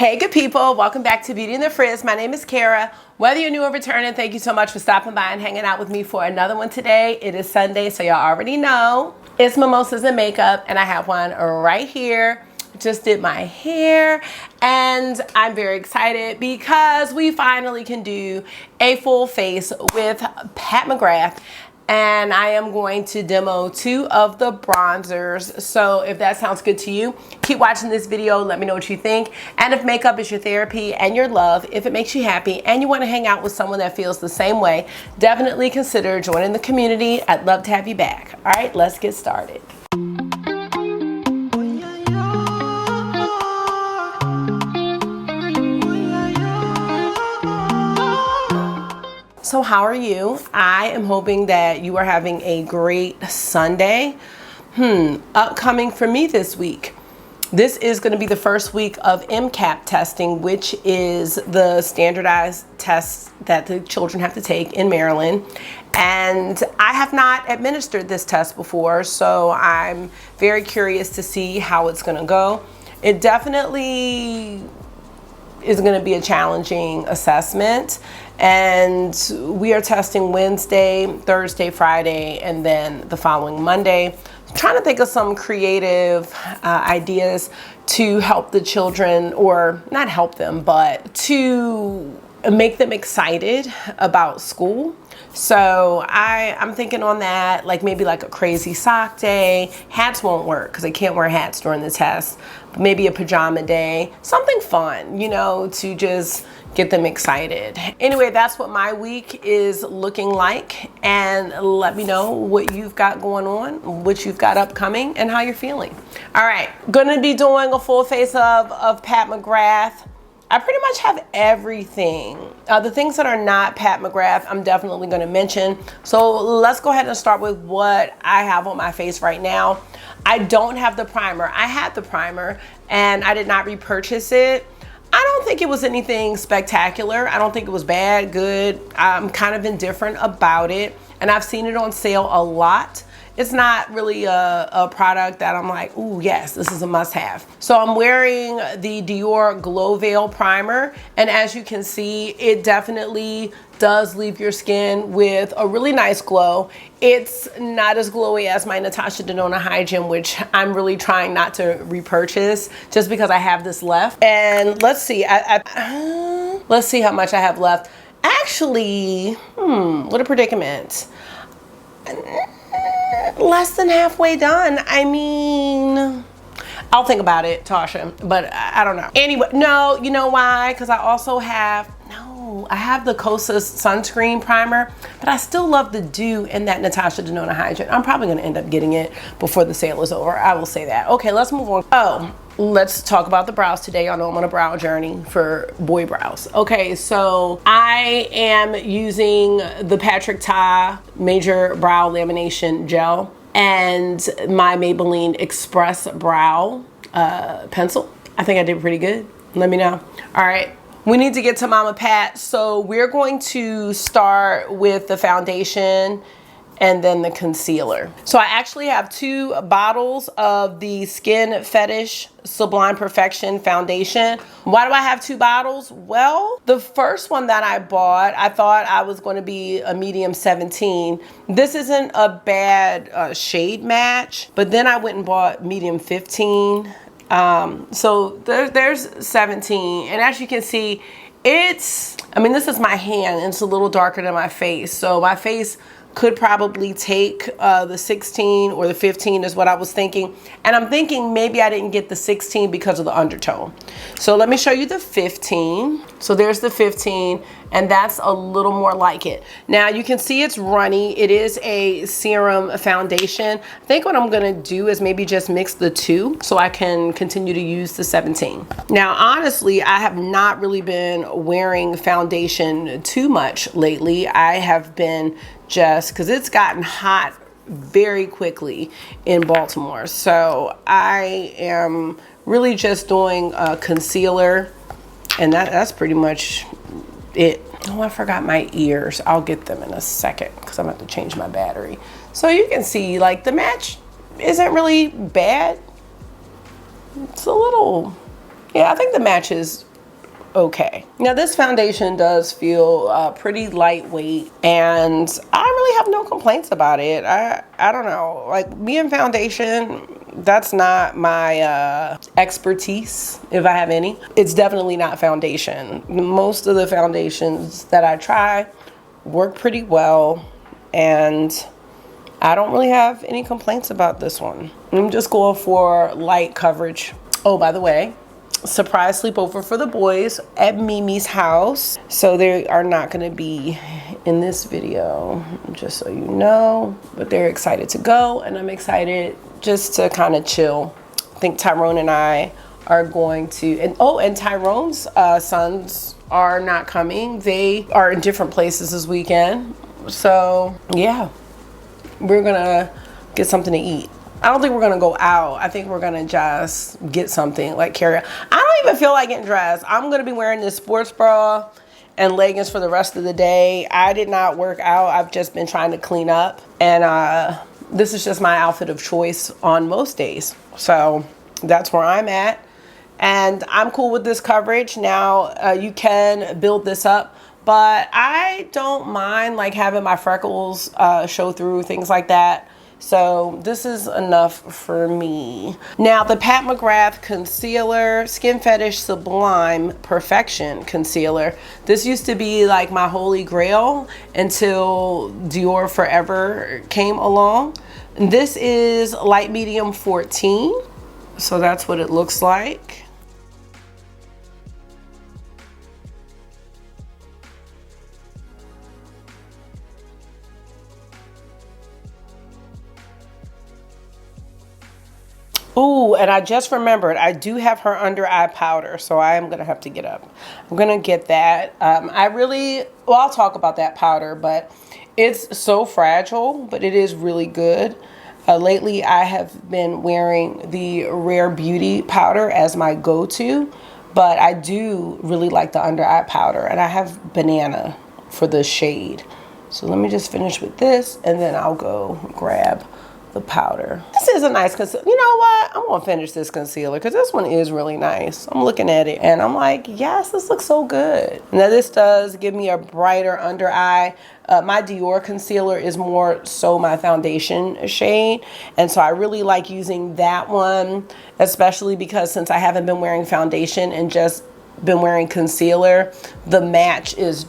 Hey good people, welcome back to Beauty and the Frizz. My name is Cara. Whether you're new or returning, thank you so much for stopping by and hanging out with me for another one today. It is Sunday, so y'all already know. It's mimosas and makeup, and I have one right here. Just did my hair, and I'm very excited because we finally can do a full face with Pat McGrath. And I am going to demo 2 of the bronzers. So if that sounds good to you, keep watching this video. Let me know what you think. And if makeup is your therapy and your love, if it makes you happy and you want to hang out with someone that feels the same way, definitely consider joining the community. I'd love to have you back. All right, let's get started. So how are you? I am hoping that you are having a great Sunday. Upcoming for me this week. This is going to be the first week of MCAP testing, which is the standardized tests that the children have to take in Maryland. And I have not administered this test before, so I'm very curious to see how it's going to go. It definitely is going to be a challenging assessment, and we are testing Wednesday, Thursday, Friday, and then the following Monday. I'm trying to think of some creative ideas to help the children, or not help them, but to make them excited about school. So I'm thinking on that, like maybe like a crazy sock day. Hats won't work because they can't wear hats during the test. But maybe a pajama day, something fun, you know, to just get them excited. Anyway, that's what my week is looking like. And let me know what you've got going on, what you've got upcoming, and how you're feeling. All right, gonna be doing a full face of Pat McGrath. I pretty much have everything. The things that are not Pat McGrath, I'm definitely gonna mention. So let's go ahead and start with what I have on my face right now. I don't have the primer. I had the primer and I did not repurchase it. I don't think it was anything spectacular. I don't think it was bad, good. I'm kind of indifferent about it, and I've seen it on sale a lot. It's not really a product that I'm like, ooh, yes, this is a must-have. So I'm wearing the Dior Glow Veil Primer, and as you can see, it definitely does leave your skin with a really nice glow. It's not as glowy as my Natasha Denona Hygiene, which I'm really trying not to repurchase just because I have this left. And let's see, let's see how much I have left. Actually, what a predicament. Less than halfway done. I mean, I'll think about it, Tasha, but I don't know. Anyway, no, you know why? Because I also have, I have the Kosas sunscreen primer, but I still love the Dew in that Natasha Denona Hygiene. I'm probably gonna end up getting it before the sale is over. I will say that. Okay, let's move on. Oh, let's talk about the brows today. Y'all know I'm on a brow journey for boy brows. Okay, so I am using the Patrick Ta Major Brow Lamination Gel and my Maybelline Express Brow pencil. I think I did pretty good. Let me know. All right. We need to get to Mama Pat, so we're going to start with the foundation and then the concealer. So I actually have 2 bottles of the Skin Fetish Sublime Perfection foundation. Why do I have 2 bottles? Well, the first one that I bought, I thought I was going to be a medium 17. This isn't a bad shade match, but then I went and bought medium 15. So there's 17, and as you can see, this is my hand, and it's a little darker than my face, so my face could probably take the 16 or the 15 is what I was thinking. And I'm thinking maybe I didn't get the 16 because of the undertone. So let me show you the 15. So there's the 15, and that's a little more like it. Now you can see it's runny. It is a serum foundation. I think what I'm gonna do is maybe just mix the 2 so I can continue to use the 17. Now honestly, I have not really been wearing foundation too much lately. I have been just because it's gotten hot very quickly in Baltimore. So I am really just doing a concealer, and that's pretty much it. Oh, I forgot my ears. I'll get them in a second because I'm going to have to change my battery. So you can see, like, the match isn't really bad. It's a little, yeah, I think the match is okay. Now this foundation does feel pretty lightweight, and I really have no complaints about it. I don't know, like, me and foundation, that's not my expertise, if I have any. It's definitely not foundation. Most of the foundations that I try work pretty well, and I don't really have any complaints about this one. I'm just going for light coverage. Oh, by the way, surprise sleepover for the boys at Mimi's house. So they are not going to be in this video, just so you know. But they're excited to go, and I'm excited just to kind of chill. I think Tyrone and I are going to, and Tyrone's sons are not coming. They are in different places this weekend. So yeah, we're gonna get something to eat. I don't think we're gonna go out. I think we're gonna just get something like Cara. I don't even feel like getting dressed. I'm gonna be wearing this sports bra and leggings for the rest of the day. I did not work out. I've just been trying to clean up, and this is just my outfit of choice on most days. So that's where I'm at, and I'm cool with this coverage. Now you can build this up, but I don't mind like having my freckles show through, things like that. So this is enough for me. Now the Pat McGrath Concealer Skin Fetish Sublime Perfection Concealer. This used to be like my holy grail until Dior Forever came along. This is light medium 14. So that's what it looks like. Ooh, and I just remembered, I do have her under eye powder, so I am going to have to get up. I'm going to get that. I'll talk about that powder, but it's so fragile, but it is really good. Lately, I have been wearing the Rare Beauty powder as my go-to, but I do really like the under eye powder, and I have Banana for the shade. So let me just finish with this, and then I'll go grab the powder. This is a nice concealer. You know what? I'm gonna finish this concealer because this one is really nice. I'm looking at it and I'm like, yes, this looks so good. Now this does give me a brighter under eye. My Dior concealer is more so my foundation shade, and so I really like using that one, especially because since I haven't been wearing foundation and just been wearing concealer, the match is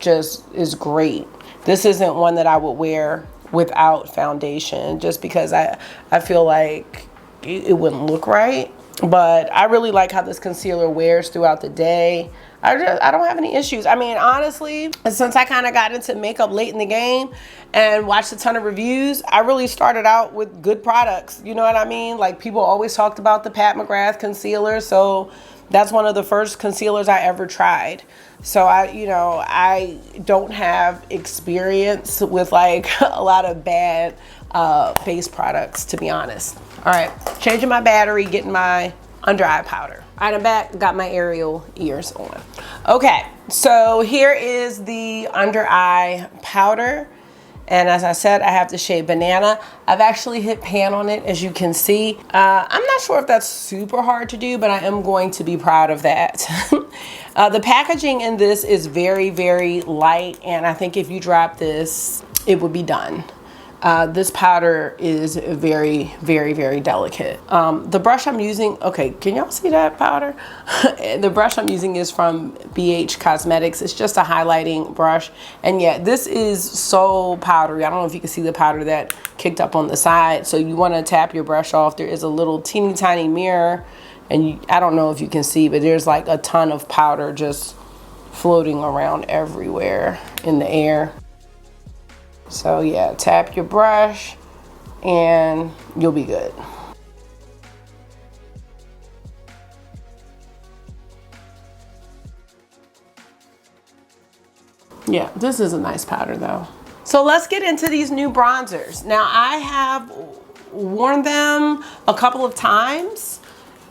great. This isn't one that I would wear without foundation, just because I feel like it wouldn't look right. But I really like how this concealer wears throughout the day. I don't have any issues. I mean, honestly, since I kind of got into makeup late in the game and watched a ton of reviews, I really started out with good products. You know what I mean? Like, people always talked about the Pat McGrath concealer, so that's one of the first concealers I ever tried. So I don't have experience with like a lot of bad base products, to be honest. All right, changing my battery, getting my under eye powder. All right, I'm back, got my Ariel ears on. Okay, so here is the under eye powder. And as I said, I have the shade Banana. I've actually hit pan on it, as you can see. I'm not sure if that's super hard to do, but I am going to be proud of that. The packaging in this is very, very light, and I think if you drop this, it would be done. This powder is very, very, very delicate. The brush I'm using, okay, can y'all see that powder? The brush I'm using is from BH Cosmetics. It's just a highlighting brush. And yeah, this is so powdery. I don't know if you can see the powder that kicked up on the side. So you want to tap your brush off. There is a little teeny tiny mirror. And I don't know if you can see, but there's like a ton of powder just floating around everywhere in the air. So yeah, tap your brush and you'll be good. Yeah, this is a nice powder though. So let's get into these new bronzers. Now I have worn them a couple of times,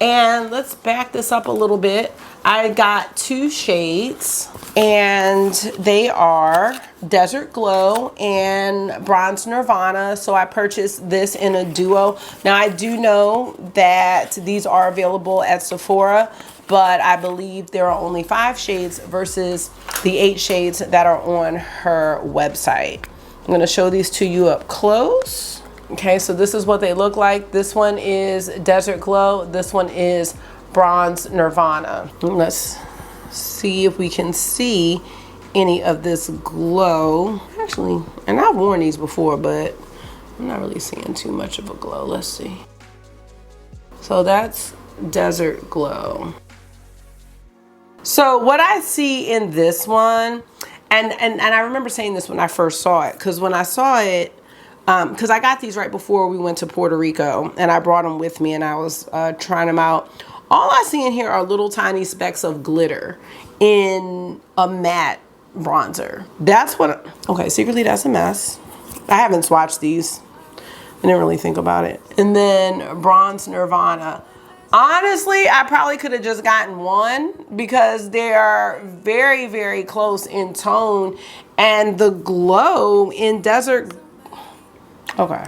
and let's back this up a little bit. I got two shades, and they are Desert Glow and Bronze Nirvana. So I purchased this in a duo. Now I do know that these are available at Sephora, but I believe there are only 5 shades versus the 8 shades that are on her website. I'm gonna show these to you up close. Okay, so this is what they look like. This one is Desert Glow. This one is Bronze Nirvana. Let's see if we can see any of this glow. Actually, and I've worn these before, but I'm not really seeing too much of a glow. Let's see. So that's Desert Glow. So what I see in this one, and I remember saying this when I first saw it, because when I saw it, because I got these right before we went to Puerto Rico, and I brought them with me, and I was trying them out. All I see in here are little tiny specks of glitter in a matte bronzer. That's what, okay, secretly that's a mess. I haven't swatched these. I didn't really think about it. And then Bronze Nirvana. Honestly, I probably could have just gotten one because they are very, very close in tone, and the glow in Desert, okay,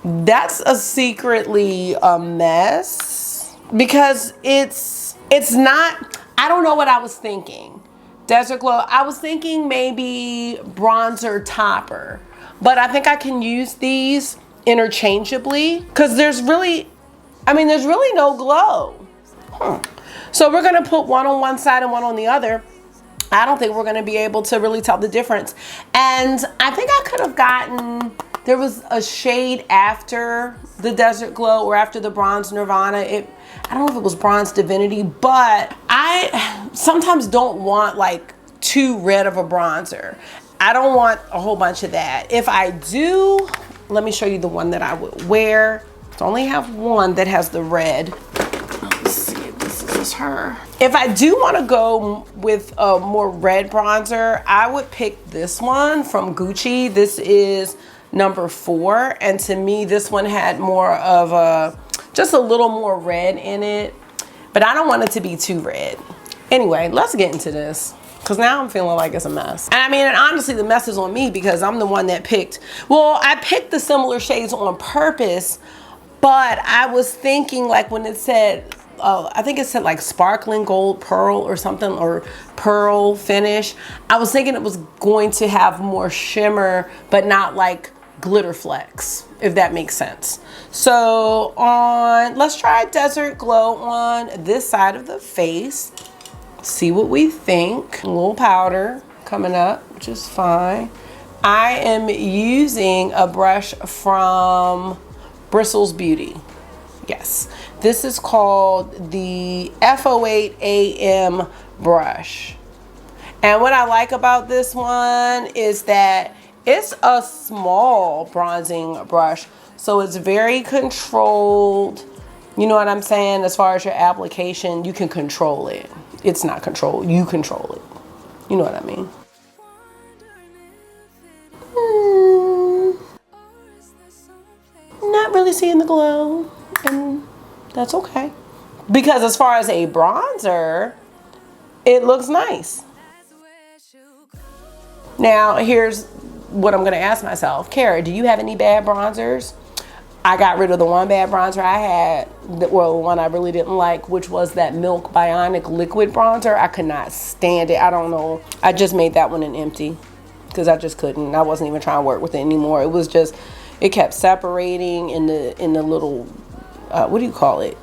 that's a secretly a mess because it's not, I don't know what I was thinking. Desert Glow, I was thinking maybe bronzer topper, but I think I can use these interchangeably because there's really, I mean, there's really no glow. So we're gonna put one on one side and one on the other. I don't think we're gonna be able to really tell the difference. And I think I could have gotten, there was a shade after the Desert Glow or after the Bronze Nirvana. I don't know if it was Bronze Divinity, but I sometimes don't want like too red of a bronzer. I don't want a whole bunch of that. If I do, let me show you the one that I would wear. I only have one that has the red. Let's see if this is her. If I do want to go with a more red bronzer, I would pick this one from Gucci. This is number 4, and to me this one had more of a, just a little more red in it, but I don't want it to be too red. Anyway, let's get into this because now I'm feeling like it's a mess. And I mean, and honestly, the mess is on me because I'm the one that picked, well, I picked the similar shades on purpose, but I was thinking like when it said, I think it said like sparkling gold pearl or something, or pearl finish, I was thinking it was going to have more shimmer, but not like glitter flecks, if that makes sense. So let's try Desert Glow on this side of the face. See what we think. A little powder coming up, which is fine. I am using a brush from Bristles Beauty. Yes, this is called the F08 AM brush. And what I like about this one is that it's a small bronzing brush, so it's very controlled. You know what I'm saying? As far as your application, you can control it. It's not controlled, you control it. You know what I mean? Not really seeing the glow, and that's okay. Because as far as a bronzer, it looks nice. Now, here's what I'm gonna ask myself. Cara, do you have any bad bronzers? I got rid of the one bad bronzer I had, well, the one I really didn't like, which was that Milk Bionic liquid bronzer. I could not stand it. I don't know. I just made that one an empty because I just couldn't. I wasn't even trying to work with it anymore. It was just, it kept separating in the little, what do you call it?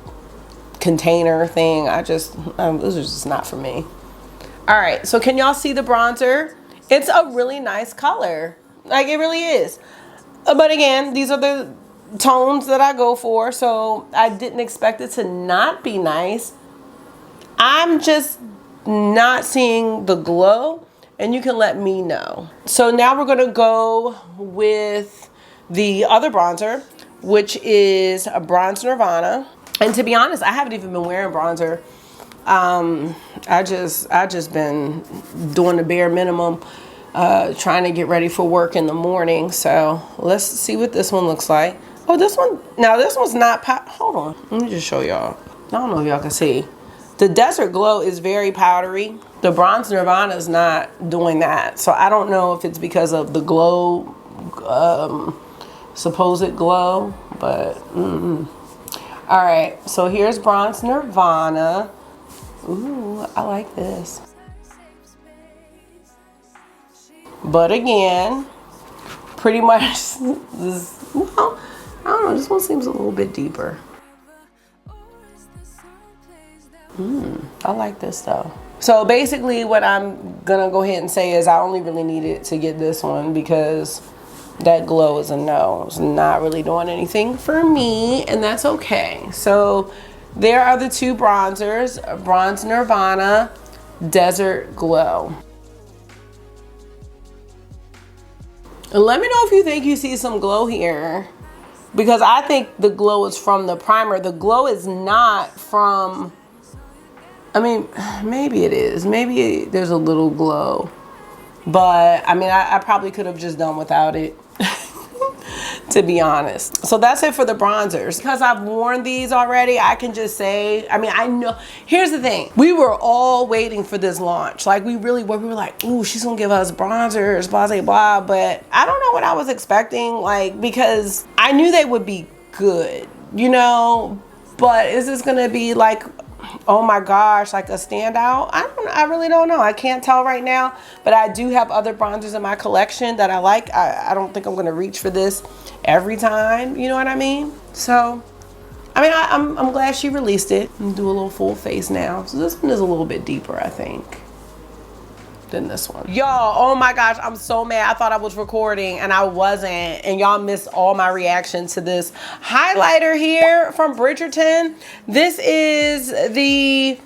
Container thing. This was just not for me. All right, so can y'all see the bronzer? It's a really nice color. Like, it really is. But again, these are the tones that I go for, so I didn't expect it to not be nice. I'm just not seeing the glow, and you can let me know. So now we're gonna go with the other bronzer, which is a Bronze Nirvana. And to be honest, I haven't even been wearing bronzer. I just been doing the bare minimum, trying to get ready for work in the morning. So let's see what this one looks like. Oh, this one, now this one's not hold on, let me just show y'all. I don't know if y'all can see. The Desert Glow is very powdery. The Bronze Nirvana is not doing that. So I don't know if it's because of the glow, supposed glow, but all right, so here's Bronze Nirvana. Ooh, I like this. But again, pretty much this, well, I don't know, this one seems a little bit deeper. I like this though. So basically what I'm gonna go ahead and say is I only really needed to get this one because that glow is a no. It's not really doing anything for me, and that's okay. So there are the two bronzers, Bronze Nirvana, Desert Glow. And let me know if you think you see some glow here, because I think the glow is from the primer. The glow is not from, I mean, maybe it is. Maybe there's a little glow. But, I mean, I probably could have just done without it, to be honest. So that's it for the bronzers. Because I've worn these already, I can just say, I mean, I know. Here's the thing. We were all waiting for this launch. Like, we really were. We were like, ooh, she's going to give us bronzers, blah, blah, blah. But I don't know what I was expecting, like, because I knew they would be good, you know? But is this going to be like, oh my gosh, like a standout? I really don't know. I can't tell right now, but I do have other bronzers in my collection that I like. I don't think I'm going to reach for this every time, you know what I mean? So, I mean, I'm glad she released it. I'm gonna do a little full face now. So this one is a little bit deeper, I think, than this one. Y'all, oh my gosh, I'm so mad. I thought I was recording and I wasn't, and y'all missed all my reaction to this highlighter here from Bridgerton. This is the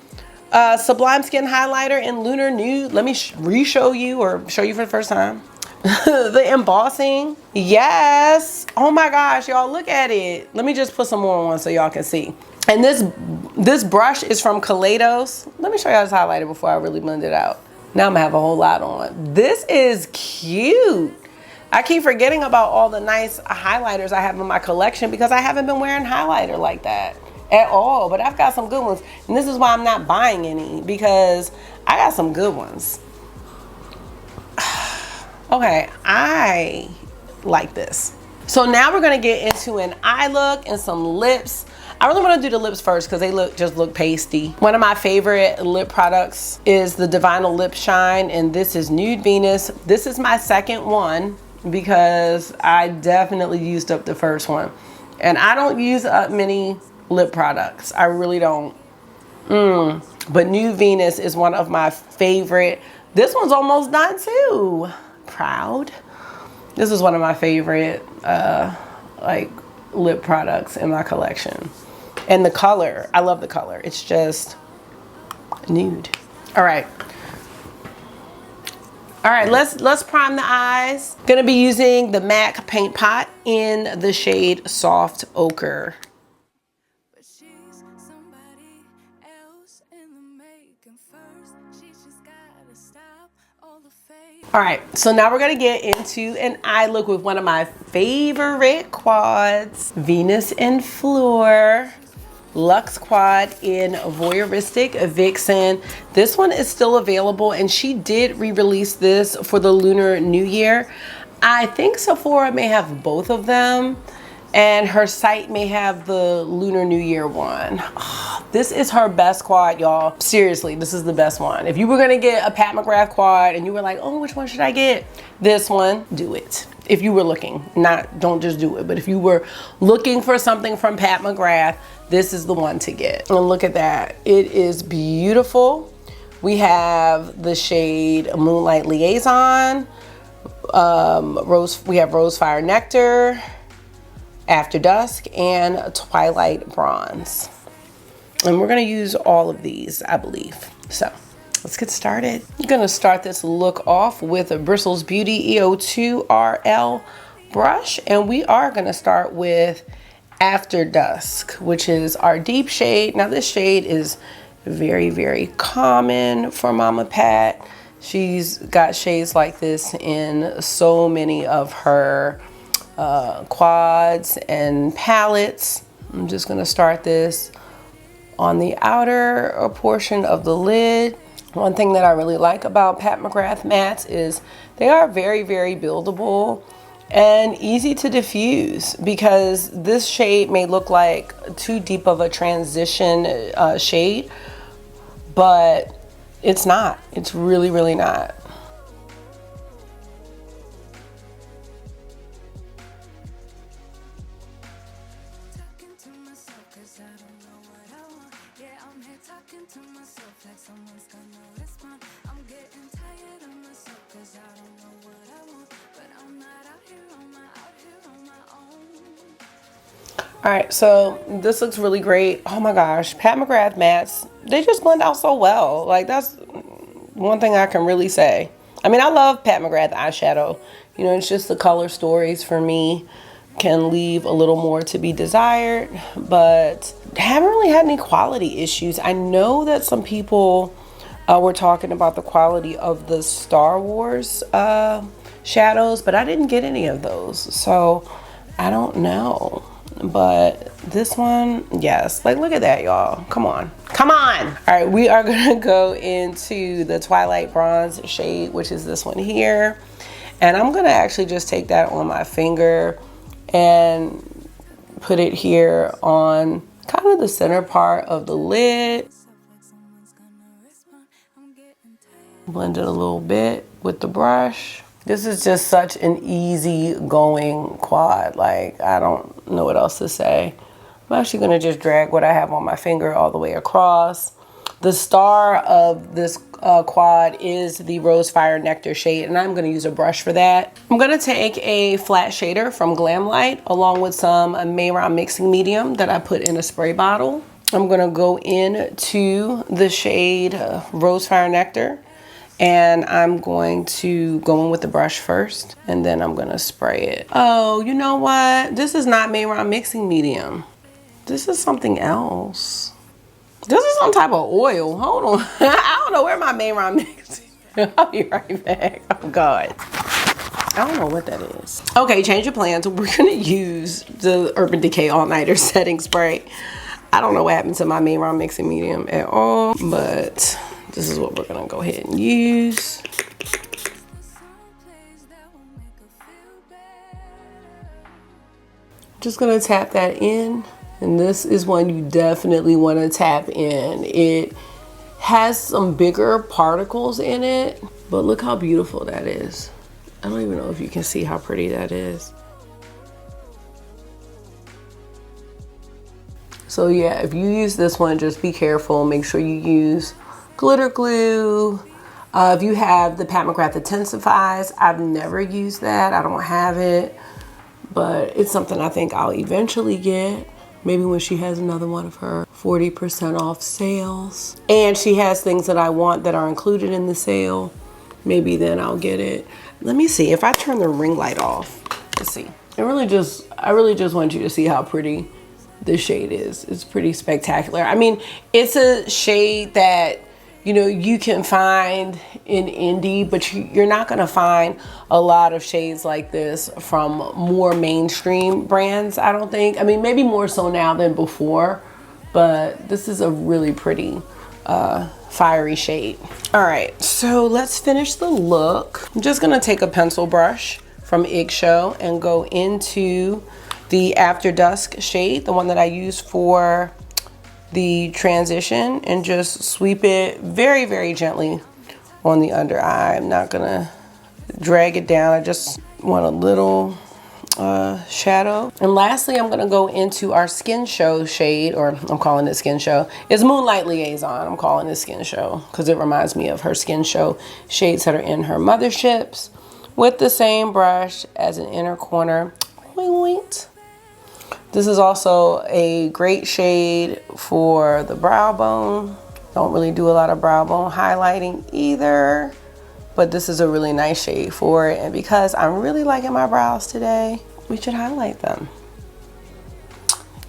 Sublime Skin Highlighter in Lunar Nude. Let me re-show you, or show you for the first time. The embossing. Yes. Oh my gosh, y'all, look at it. Let me just put some more on so y'all can see. And this brush is from Kaleidos. Let me show y'all this highlighter before I really blend it out. Now I'm gonna have a whole lot on. This is cute. I keep forgetting about all the nice highlighters I have in my collection because I haven't been wearing highlighter like that at all, but I've got some good ones. And this is why I'm not buying any, because I got some good ones. Okay, I like this. So now we're gonna get into an eye look and some lips. I really want to do the lips first because they just look pasty. One of my favorite lip products is the Divinal Lip Shine, and this is Nude Venus. This is my second one because I definitely used up the first one. And I don't use up many lip products. I really don't. But Nude Venus is one of my favorite. This one's almost done too. Proud. This is one of my favorite like lip products in my collection. And the color, I love the color. It's just nude. All right, let's prime the eyes. Gonna be using the MAC Paint Pot in the shade Soft Ochre. All right, so now we're gonna get into an eye look with one of my favorite quads, Venus and Fleur Luxe Quad in Voyeuristic Vixen. This one is still available, and she did re-release this for the Lunar New Year. I think Sephora may have both of them, and her site may have the Lunar New Year one. Oh, this is her best quad, y'all. Seriously, this is the best one. If you were gonna get a Pat McGrath quad and you were like, oh, which one should I get? This one, do it. If you were looking, don't just do it, but if you were looking for something from Pat McGrath, this is the one to get. And look at that, it is beautiful. We have the shade Moonlight Liaison, we have Rose Fire Nectar, After Dusk, and Twilight Bronze. And we're gonna use all of these, I believe. So let's get started. I'm gonna start this look off with a Bristles Beauty EO2 RL brush, and we are gonna start with After Dusk, which is our deep shade. Now this shade is very, very common for Mama Pat. She's got shades like this in so many of her quads and palettes. I'm just gonna start this on the outer portion of the lid. One thing that I really like about Pat McGrath mattes is they are very, very buildable and easy to diffuse, because this shade may look like too deep of a transition shade, but it's not. It's really, really not. All right, so this looks really great. Oh my gosh, Pat McGrath mattes, they just blend out so well. Like, that's one thing I can really say. I mean, I love Pat McGrath eyeshadow. You know, it's just the color stories for me can leave a little more to be desired, but haven't really had any quality issues. I know that some people were talking about the quality of the Star Wars shadows, but I didn't get any of those, so I don't know. But this one, yes, like, look at that, y'all. Come on, come on. All right, we are gonna go into the Twilight Bronze shade, which is this one here, and I'm gonna actually just take that on my finger and put it here on kind of the center part of the lid. Blend it a little bit with the brush. This is just such an easy going quad. Like, I don't know what else to say. I'm actually gonna just drag what I have on my finger all the way across. The star of this quad is the Rose Fire Nectar shade, and I'm gonna use a brush for that. I'm gonna take a flat shader from Glamlight along with some Mayron mixing medium that I put in a spray bottle. I'm gonna go into the shade Rose Fire Nectar, and I'm going to go in with the brush first, and then I'm gonna spray it. Oh, you know what? This is not Mayron mixing medium. This is something else. This is some type of oil. Hold on. I don't know where my Mayron mixing. I'll be right back. Oh God. I don't know what that is. Okay, change of plans. We're gonna use the Urban Decay All Nighter setting spray. I don't know what happened to my Mayron mixing medium at all, but this is what we're gonna go ahead and use. Just gonna tap that in, and this is one you definitely want to tap in. It has some bigger particles in it, but look how beautiful that is. I don't even know if you can see how pretty that is. So yeah, if you use this one, just be careful. Make sure you use glitter glue. If you have the Pat McGrath Intensifies, I've never used that. I don't have it, but it's something I think I'll eventually get. Maybe when she has another one of her 40% off sales. And she has things that I want that are included in the sale. Maybe then I'll get it. Let me see if I turn the ring light off. Let's see. I really just want you to see how pretty this shade is. It's pretty spectacular. I mean, it's a shade that, you know, you can find in indie, but you're not gonna find a lot of shades like this from more mainstream brands, I don't think. I mean, maybe more so now than before, but this is a really pretty fiery shade. All right, so let's finish the look. I'm just gonna take a pencil brush from Show and go into the After Dusk shade, the one that I use for the transition, and just sweep it very, very gently on the under eye. I'm not gonna drag it down. I just want a little shadow. And lastly, I'm gonna go into our Skin Show shade, or I'm calling it Skin Show. It's Moonlight Liaison. I'm calling it Skin Show because it reminds me of her Skin Show shades that are in her motherships, with the same brush as an inner corner. Wait. This is also a great shade for the brow bone. Don't really do a lot of brow bone highlighting either, but this is a really nice shade for it. And because I'm really liking my brows today, we should highlight them.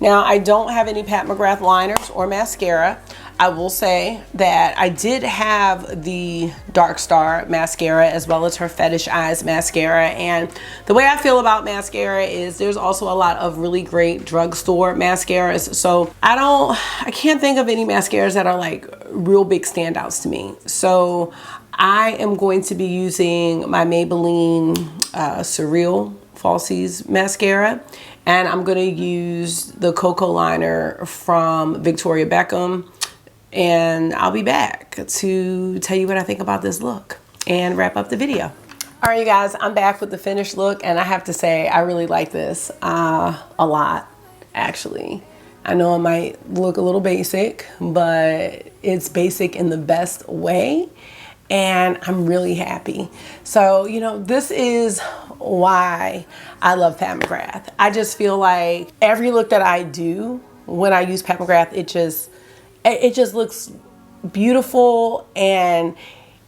Now, I don't have any Pat McGrath liners or mascara. I will say that I did have the Dark Star mascara as well as her Fetish Eyes mascara. And the way I feel about mascara is there's also a lot of really great drugstore mascaras. So I can't think of any mascaras that are like real big standouts to me. So I am going to be using my Maybelline Surreal Falsies mascara. And I'm going to use the Cocoa liner from Victoria Beckham. and I'll be back to tell you what I think about this look and wrap up the video. All right, you guys, I'm back with the finished look, and I have to say I really like this a lot, actually. I know it might look a little basic, but it's basic in the best way, and I'm really happy. So, you know, this is why I love Pat McGrath. I just feel like every look that I do when I use Pat McGrath, it just looks beautiful, and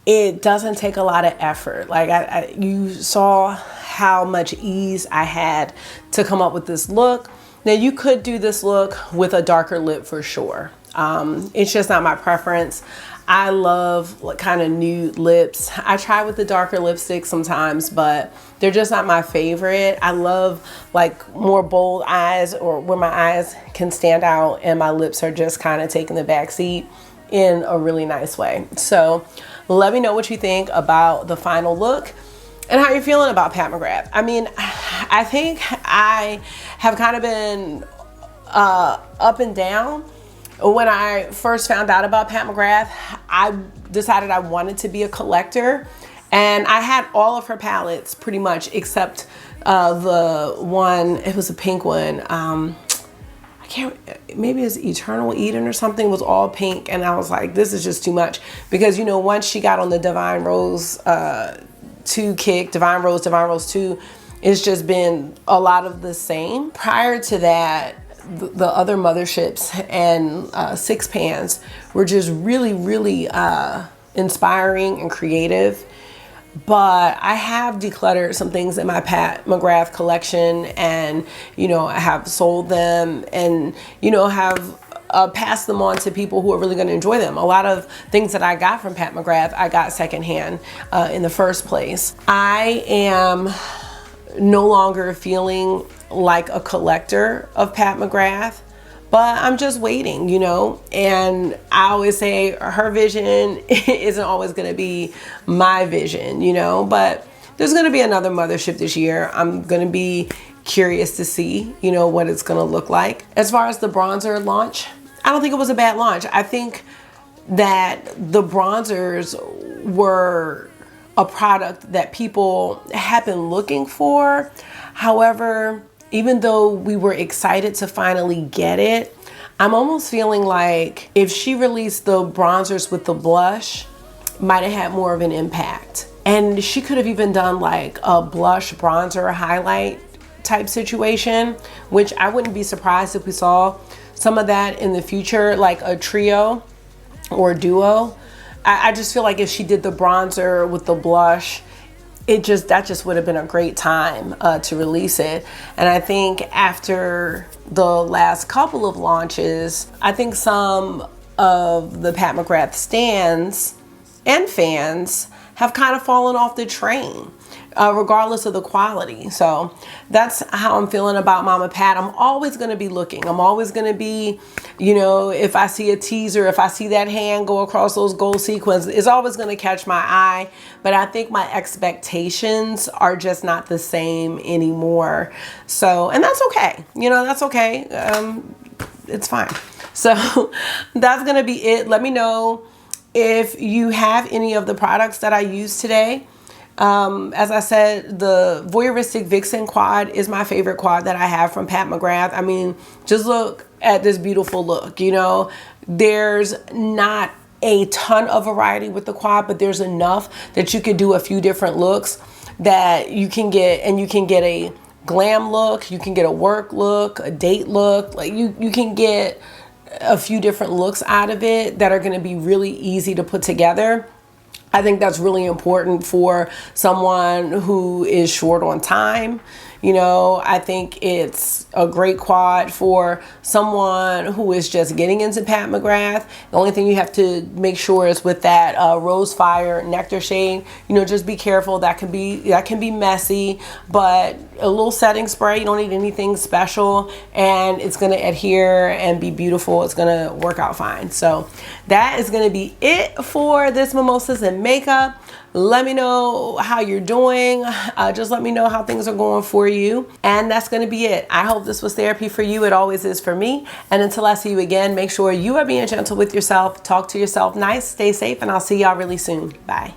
it doesn't take a lot of effort. Like you saw how much ease I had to come up with this look. Now you could do this look with a darker lip for sure. It's just not my preference. I love kind of nude lips. I try with the darker lipstick sometimes, but they're just not my favorite. I love like more bold eyes, or where my eyes can stand out and my lips are just kind of taking the back seat in a really nice way. So let me know what you think about the final look and how you're feeling about Pat McGrath. I mean, I think I have kind of been up and down. When I first found out about Pat McGrath, I decided I wanted to be a collector, and I had all of her palettes pretty much except the one, it was a pink one. I can't, maybe it's Eternal Eden or something, was all pink, and I was like, this is just too much, because, you know, once she got on the Divine Rose 2 kick, Divine Rose 2, it's just been a lot of the same. Prior to that, the other motherships and six pans were just really inspiring and creative. But I have decluttered some things in my Pat McGrath collection, and, you know, I have sold them, and, you know, have passed them on to people who are really going to enjoy them. A lot of things that I got from Pat McGrath, I got secondhand in the first place. I am no longer feeling like a collector of Pat McGrath, but I'm just waiting, you know. And I always say her vision isn't always going to be my vision, you know, but there's going to be another mothership this year. I'm going to be curious to see, you know, what it's going to look like. As far as the bronzer launch, I don't think it was a bad launch. I think that the bronzers were a product that people have been looking for. However, even though we were excited to finally get it, I'm almost feeling like if she released the bronzers with the blush, might have had more of an impact. And she could have even done like a blush bronzer highlight type situation, which I wouldn't be surprised if we saw some of that in the future, like a trio or a duo. I just feel like if she did the bronzer with the blush, that just would have been a great time to release it. And I think after the last couple of launches, I think some of the Pat McGrath stans and fans have kind of fallen off the train, regardless of the quality. So that's how I'm feeling about Mama Pat. I'm always going to be looking. I'm always going to be, you know, if I see a teaser, if I see that hand go across those gold sequins, it's always going to catch my eye. But I think my expectations are just not the same anymore. So, and that's okay. You know, that's okay. It's fine. So that's going to be it. Let me know if you have any of the products that I used today. As I said, the Voyeuristic Vixen quad is my favorite quad that I have from Pat McGrath. I mean, just look at this beautiful look. You know, there's not a ton of variety with the quad, but there's enough that you could do a few different looks that you can get, and you can get a glam look, you can get a work look, a date look. Like you can get a few different looks out of it that are going to be really easy to put together. I think that's really important for someone who is short on time. You know, I think it's a great quad for someone who is just getting into Pat McGrath. The only thing you have to make sure is with that Rose Fire Nectar shade, you know, just be careful. That can be messy, but a little setting spray, you don't need anything special, and it's going to adhere and be beautiful. It's going to work out fine. So that is going to be it for this Mimosas and Makeup. Let me know how you're doing. Just let me know how things are going for you. And that's going to be it. I hope this was therapy for you. It always is for me. And until I see you again, make sure you are being gentle with yourself. Talk to yourself nice. Stay safe. And I'll see y'all really soon. Bye.